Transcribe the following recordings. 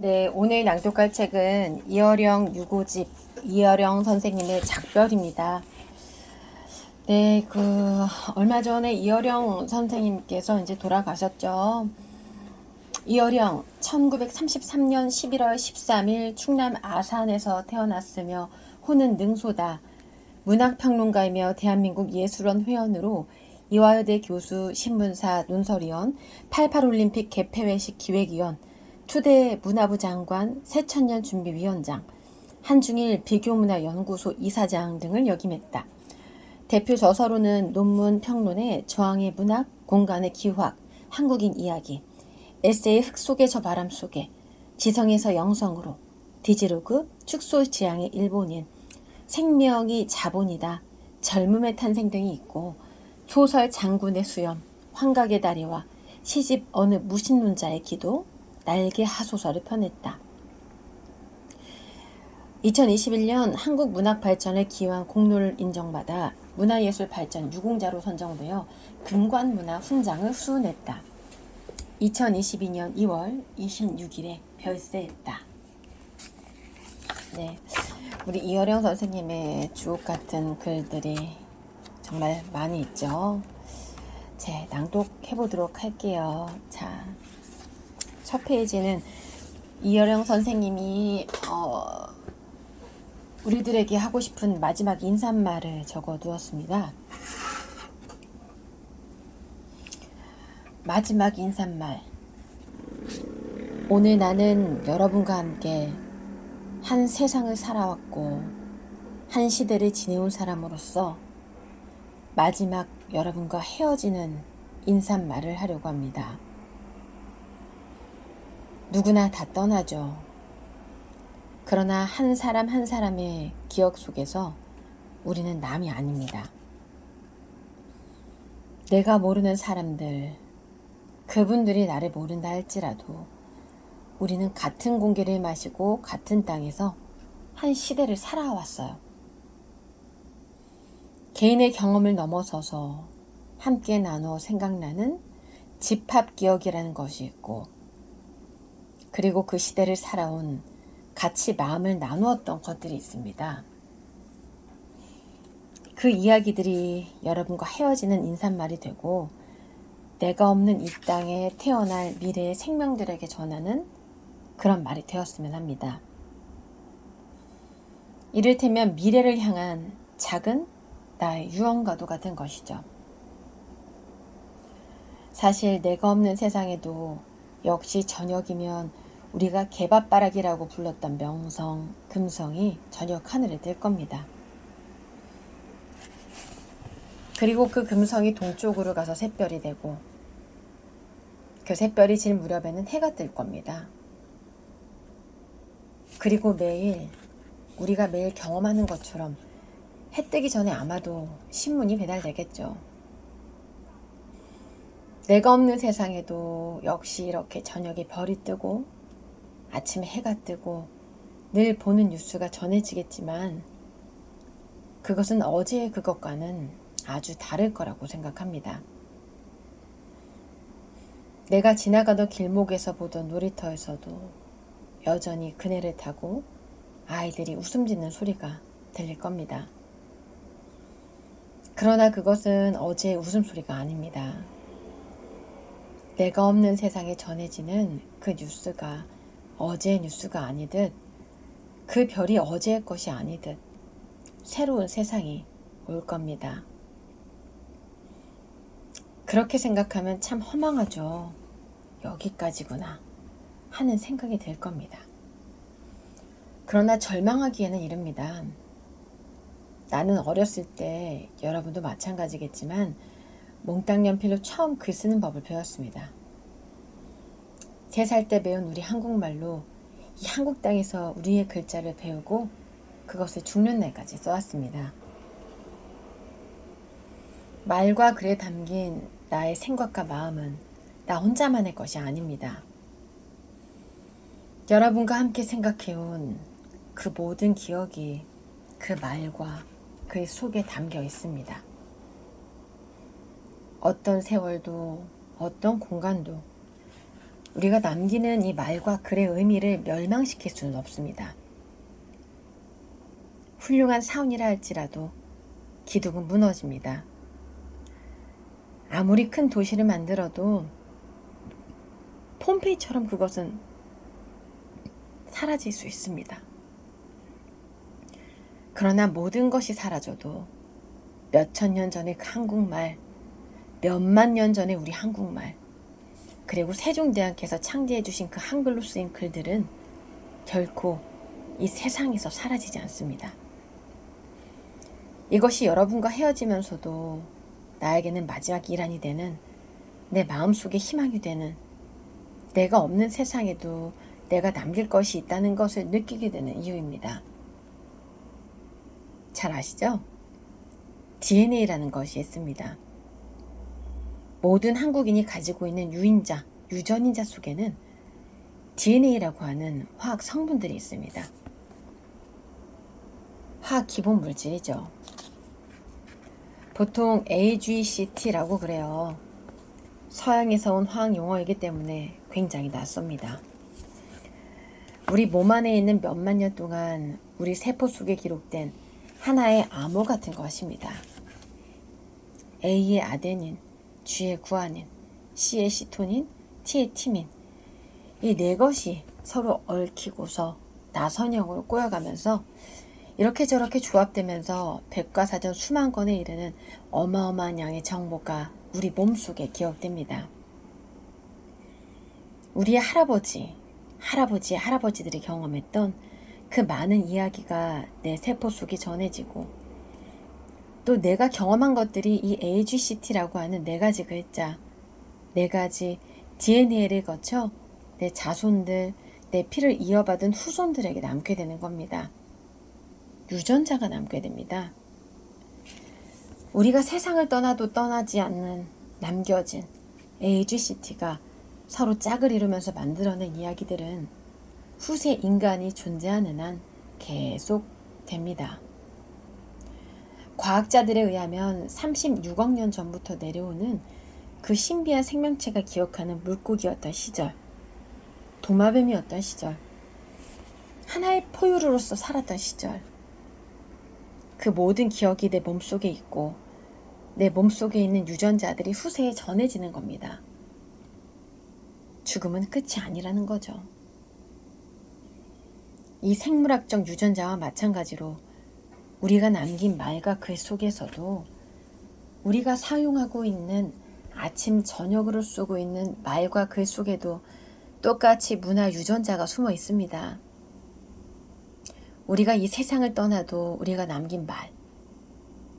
네, 오늘 낭독할 책은 이어령 유고집 이어령 선생님의 작별입니다. 네, 얼마 전에 이어령 선생님께서 이제 돌아가셨죠. 이어령 1933년 11월 13일 충남 아산에서 태어났으며 호는 능소다. 문학평론가이며 대한민국 예술원 회원으로 이화여대 교수, 신문사, 논설위원, 88올림픽 개폐회식 기획위원, 투대 문화부 장관, 새천년 준비위원장, 한중일 비교문화연구소 이사장 등을 역임했다. 대표 저서로는 논문 평론의 저항의 문학, 공간의 기화학, 한국인 이야기, 에세이 흙 속의 저 바람 속에, 지성에서 영성으로, 디지로그, 축소지향의 일본인, 생명이 자본이다, 젊음의 탄생 등이 있고 소설 장군의 수염, 환각의 다리와 시집 어느 무신론자의 기도, 날개 하소설을 펴냈다. 2021년 한국 문학 발전을 기여한 공로를 인정받아 문화예술 발전 유공자로 선정되어 금관문화 훈장을 수훈했다. 2022년 2월 26일에 별세했다. 네, 우리 이어령 선생님의 주옥 같은 글들이 정말 많이 있죠. 제 낭독해 보도록 할게요. 자, 첫 페이지는 이어령 선생님이 우리들에게 하고 싶은 마지막 인사말을 적어 두었습니다. 마지막 인사말. 오늘 나는 여러분과 함께 한 세상을 살아왔고 한 시대를 지내온 사람으로서 마지막 여러분과 헤어지는 인사말을 하려고 합니다. 누구나 다 떠나죠. 그러나 한 사람 한 사람의 기억 속에서 우리는 남이 아닙니다. 내가 모르는 사람들, 그분들이 나를 모른다 할지라도 우리는 같은 공기를 마시고 같은 땅에서 한 시대를 살아왔어요. 개인의 경험을 넘어서서 함께 나누어 생각나는 집합 기억이라는 것이 있고, 그리고 그 시대를 살아온 같이 마음을 나누었던 것들이 있습니다. 그 이야기들이 여러분과 헤어지는 인사말이 되고 내가 없는 이 땅에 태어날 미래의 생명들에게 전하는 그런 말이 되었으면 합니다. 이를테면 미래를 향한 작은 나의 유언과도 같은 것이죠. 사실 내가 없는 세상에도 역시 저녁이면 우리가 개밥바라기라고 불렀던 명성, 금성이 저녁 하늘에 뜰 겁니다. 그리고 그 금성이 동쪽으로 가서 샛별이 되고 그 샛별이 질 무렵에는 해가 뜰 겁니다. 그리고 우리가 매일 경험하는 것처럼 해 뜨기 전에 아마도 신문이 배달되겠죠. 내가 없는 세상에도 역시 이렇게 저녁에 별이 뜨고 아침에 해가 뜨고 늘 보는 뉴스가 전해지겠지만 그것은 어제의 그것과는 아주 다를 거라고 생각합니다. 내가 지나가던 길목에서 보던 놀이터에서도 여전히 그네를 타고 아이들이 웃음 짓는 소리가 들릴 겁니다. 그러나 그것은 어제의 웃음소리가 아닙니다. 내가 없는 세상에 전해지는 그 뉴스가 어제의 뉴스가 아니듯 그 별이 어제의 것이 아니듯 새로운 세상이 올 겁니다. 그렇게 생각하면 참 허망하죠. 여기까지구나 하는 생각이 들 겁니다. 그러나 절망하기에는 이릅니다. 나는 어렸을 때 여러분도 마찬가지겠지만 몽땅 연필로 처음 글 쓰는 법을 배웠습니다. 3살 때 배운 우리 한국말로 이 한국 땅에서 우리의 글자를 배우고 그것을 죽는 날까지 써왔습니다. 말과 글에 담긴 나의 생각과 마음은 나 혼자만의 것이 아닙니다. 여러분과 함께 생각해온 그 모든 기억이 그 말과 그 속에 담겨 있습니다. 어떤 세월도 어떤 공간도 우리가 남기는 이 말과 글의 의미를 멸망시킬 수는 없습니다. 훌륭한 사원이라 할지라도 기둥은 무너집니다. 아무리 큰 도시를 만들어도 폼페이처럼 그것은 사라질 수 있습니다. 그러나 모든 것이 사라져도 몇천 년 전의 그 한국말, 몇만 년 전의 우리 한국말, 그리고 세종대왕께서 창제해 주신 그 한글로 쓰인 글들은 결코 이 세상에서 사라지지 않습니다. 이것이 여러분과 헤어지면서도 나에게는 마지막 이란이 되는, 내 마음속에 희망이 되는, 내가 없는 세상에도 내가 남길 것이 있다는 것을 느끼게 되는 이유입니다. 잘 아시죠? DNA라는 것이 있습니다. 모든 한국인이 가지고 있는 유인자, 유전인자 속에는 DNA라고 하는 화학 성분들이 있습니다. 화학 기본 물질이죠. 보통 AGCT라고 그래요. 서양에서 온 화학 용어이기 때문에 굉장히 낯섭니다. 우리 몸 안에 있는 몇만 년 동안 우리 세포 속에 기록된 하나의 암호 같은 것입니다. A의 아데닌, G의 구아닌, C의 시토닌, T의 티민, 이 네 것이 서로 얽히고서 나선형으로 꼬여가면서 이렇게 저렇게 조합되면서 백과사전 수만 건에 이르는 어마어마한 양의 정보가 우리 몸속에 기억됩니다. 우리의 할아버지의 할아버지들이 경험했던 그 많은 이야기가 내 세포 속에 전해지고, 또 내가 경험한 것들이 이 AGCT라고 하는 네 가지 글자, 네 가지 DNA를 거쳐 내 자손들, 내 피를 이어받은 후손들에게 남게 되는 겁니다. 유전자가 남게 됩니다. 우리가 세상을 떠나도 떠나지 않는 남겨진 AGCT가 서로 짝을 이루면서 만들어낸 이야기들은 후세 인간이 존재하는 한 계속 됩니다. 과학자들에 의하면 36억 년 전부터 내려오는 그 신비한 생명체가 기억하는 물고기였던 시절, 도마뱀이었던 시절, 하나의 포유류로서 살았던 시절, 그 모든 기억이 내 몸속에 있고 내 몸속에 있는 유전자들이 후세에 전해지는 겁니다. 죽음은 끝이 아니라는 거죠. 이 생물학적 유전자와 마찬가지로 우리가 남긴 말과 글 속에서도 우리가 사용하고 있는 아침 저녁으로 쓰고 있는 말과 글 속에도 똑같이 문화 유전자가 숨어 있습니다. 우리가 이 세상을 떠나도 우리가 남긴 말,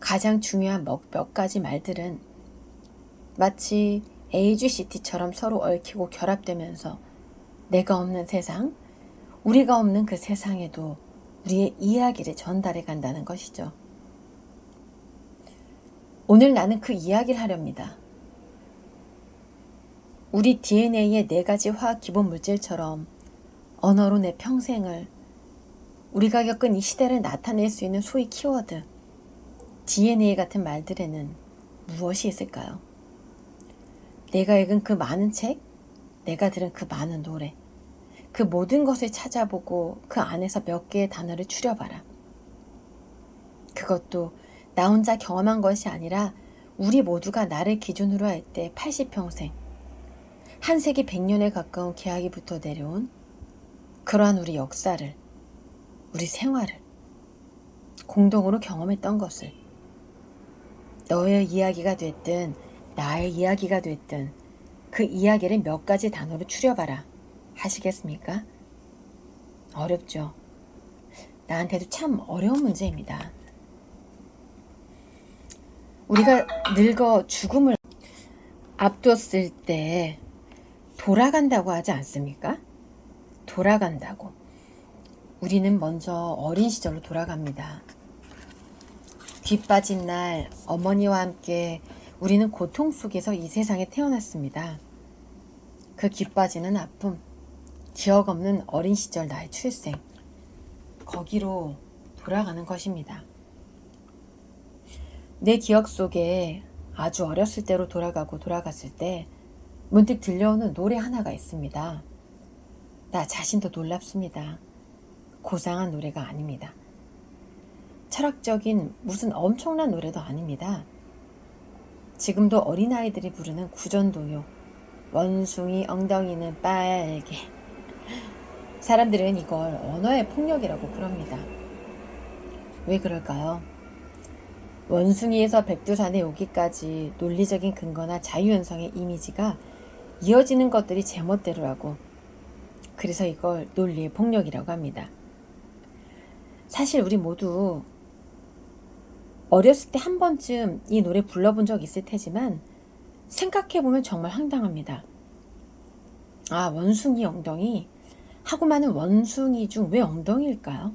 가장 중요한 몇 가지 말들은 마치 AGCT처럼 서로 얽히고 결합되면서 내가 없는 세상, 우리가 없는 그 세상에도 우리의 이야기를 전달해 간다는 것이죠. 오늘 나는 그 이야기를 하렵니다. 우리 DNA의 네 가지 화학 기본 물질처럼 언어로 내 평생을, 우리가 겪은 이 시대를 나타낼 수 있는 소위 키워드, DNA 같은 말들에는 무엇이 있을까요? 내가 읽은 그 많은 책, 내가 들은 그 많은 노래, 그 모든 것을 찾아보고 그 안에서 몇 개의 단어를 추려봐라. 그것도 나 혼자 경험한 것이 아니라 우리 모두가 나를 기준으로 할 때 80평생, 한 세기 100년에 가까운 계약이부터 내려온 그러한 우리 역사를, 우리 생활을 공동으로 경험했던 것을, 너의 이야기가 됐든 나의 이야기가 됐든 그 이야기를 몇 가지 단어로 추려봐라. 하시겠습니까? 어렵죠. 나한테도 참 어려운 문제입니다. 우리가 늙어 죽음을 앞뒀을 때 돌아간다고 하지 않습니까? 돌아간다고. 우리는 먼저 어린 시절로 돌아갑니다. 귀 빠진 날 어머니와 함께 우리는 고통 속에서 이 세상에 태어났습니다. 그 귀 빠지는 아픔, 기억 없는 어린 시절 나의 출생, 거기로 돌아가는 것입니다. 내 기억 속에 아주 어렸을 때로 돌아갔을 때 문득 들려오는 노래 하나가 있습니다. 나 자신도 놀랍습니다. 고상한 노래가 아닙니다. 철학적인 무슨 엄청난 노래도 아닙니다. 지금도 어린아이들이 부르는 구전동요. 원숭이 엉덩이는 빨개. 사람들은 이걸 언어의 폭력이라고 부릅니다. 왜 그럴까요? 원숭이에서 백두산에 오기까지 논리적인 근거나 자유현상의 이미지가 이어지는 것들이 제멋대로라고, 그래서 이걸 논리의 폭력이라고 합니다. 사실 우리 모두 어렸을 때 한 번쯤 이 노래 불러본 적 있을 테지만 생각해보면 정말 황당합니다. 아, 원숭이 엉덩이 하고 많은 원숭이 중 왜 엉덩이일까요?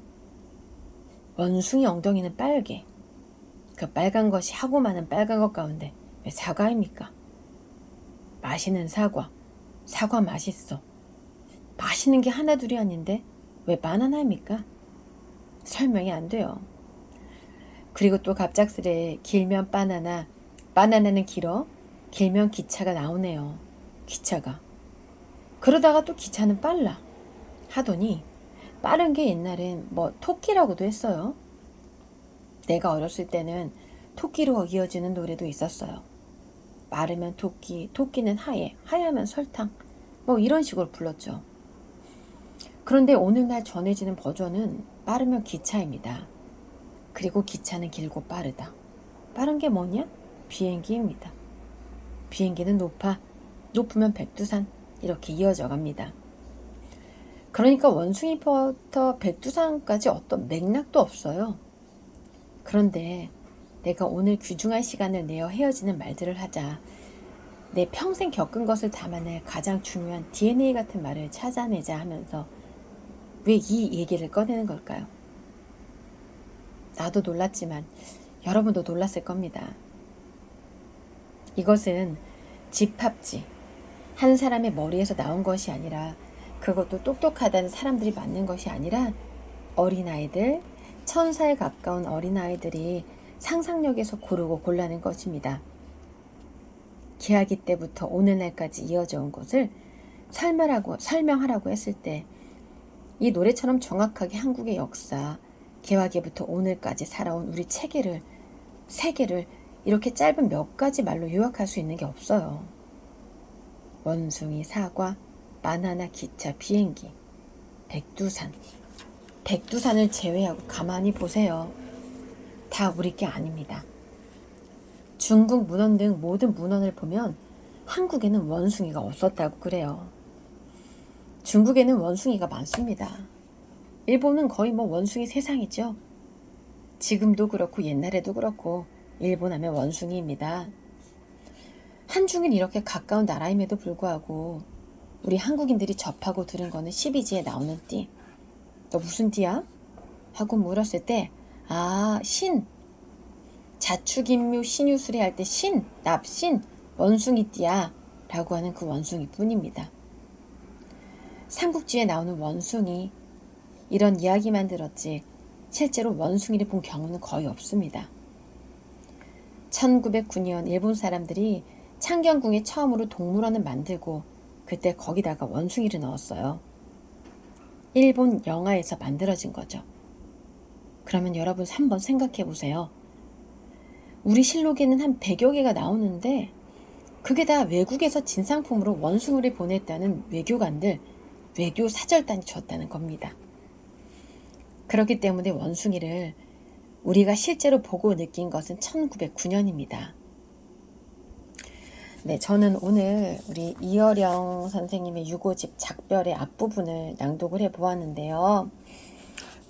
원숭이 엉덩이는 빨개. 그 빨간 것이 하고 많은 빨간 것 가운데 왜 사과입니까? 맛있는 사과. 사과 맛있어. 맛있는 게 하나 둘이 아닌데 왜 바나나입니까? 설명이 안 돼요. 그리고 또 갑작스레 길면 바나나, 바나나는 길어, 길면 기차가 나오네요. 기차가. 그러다가 또 기차는 빨라 하더니 빠른 게 옛날엔 뭐 토끼라고도 했어요. 내가 어렸을 때는 토끼로 이어지는 노래도 있었어요. 마르면 토끼, 토끼는 하얘, 하얘면 설탕, 뭐 이런 식으로 불렀죠. 그런데 오늘날 전해지는 버전은 빠르면 기차입니다. 그리고 기차는 길고 빠르다. 빠른 게 뭐냐? 비행기입니다. 비행기는 높아, 높으면 백두산, 이렇게 이어져 갑니다. 그러니까 원숭이부터 백두산까지 어떤 맥락도 없어요. 그런데 내가 오늘 귀중한 시간을 내어 헤어지는 말들을 하자, 내 평생 겪은 것을 담아낼 가장 중요한 DNA 같은 말을 찾아내자 하면서 왜 이 얘기를 꺼내는 걸까요? 나도 놀랐지만 여러분도 놀랐을 겁니다. 이것은 집합지, 한 사람의 머리에서 나온 것이 아니라, 그것도 똑똑하다는 사람들이 만든 것이 아니라 어린아이들, 천사에 가까운 어린아이들이 상상력에서 고르고 골라낸 것입니다. 개화기 때부터 오늘날까지 이어져 온 것을 설명하라고 했을 때 이 노래처럼 정확하게 한국의 역사, 개화기부터 오늘까지 살아온 우리 세계를 이렇게 짧은 몇 가지 말로 요약할 수 있는 게 없어요. 원숭이, 사과, 바나나, 기차, 비행기, 백두산. 백두산을 제외하고 가만히 보세요. 다 우리 게 아닙니다. 중국 문헌 등 모든 문헌을 보면 한국에는 원숭이가 없었다고 그래요. 중국에는 원숭이가 많습니다. 일본은 거의 뭐 원숭이 세상이죠. 지금도 그렇고 옛날에도 그렇고 일본 하면 원숭이입니다. 한중일 이렇게 가까운 나라임에도 불구하고 우리 한국인들이 접하고 들은 거는 12지에 나오는 띠. 너 무슨 띠야? 하고 물었을 때, 아, 신. 자축인묘 신유술에 할 때 신, 납신, 원숭이띠야 라고 하는 그 원숭이 뿐입니다. 삼국지에 나오는 원숭이, 이런 이야기만 들었지 실제로 원숭이를 본 경우는 거의 없습니다. 1909년 일본 사람들이 창경궁에 처음으로 동물원을 만들고 그때 거기다가 원숭이를 넣었어요. 일본 영화에서 만들어진 거죠. 그러면 여러분 한번 생각해 보세요. 우리 실록에는 한 100여 개가 나오는데 그게 다 외국에서 진상품으로 원숭이를 보냈다는 외교관들, 외교 사절단이 줬다는 겁니다. 그렇기 때문에 원숭이를 우리가 실제로 보고 느낀 것은 1909년입니다. 네, 저는 오늘 우리 이어령 선생님의 유고집 작별의 앞부분을 낭독을 해보았는데요.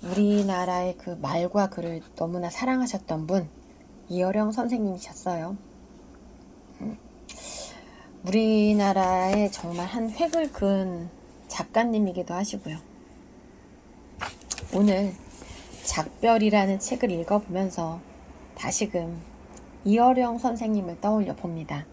우리나라의 그 말과 글을 너무나 사랑하셨던 분, 이어령 선생님이셨어요. 우리나라의 정말 한 획을 그은 작가님이기도 하시고요. 오늘 작별이라는 책을 읽어보면서 다시금 이어령 선생님을 떠올려 봅니다.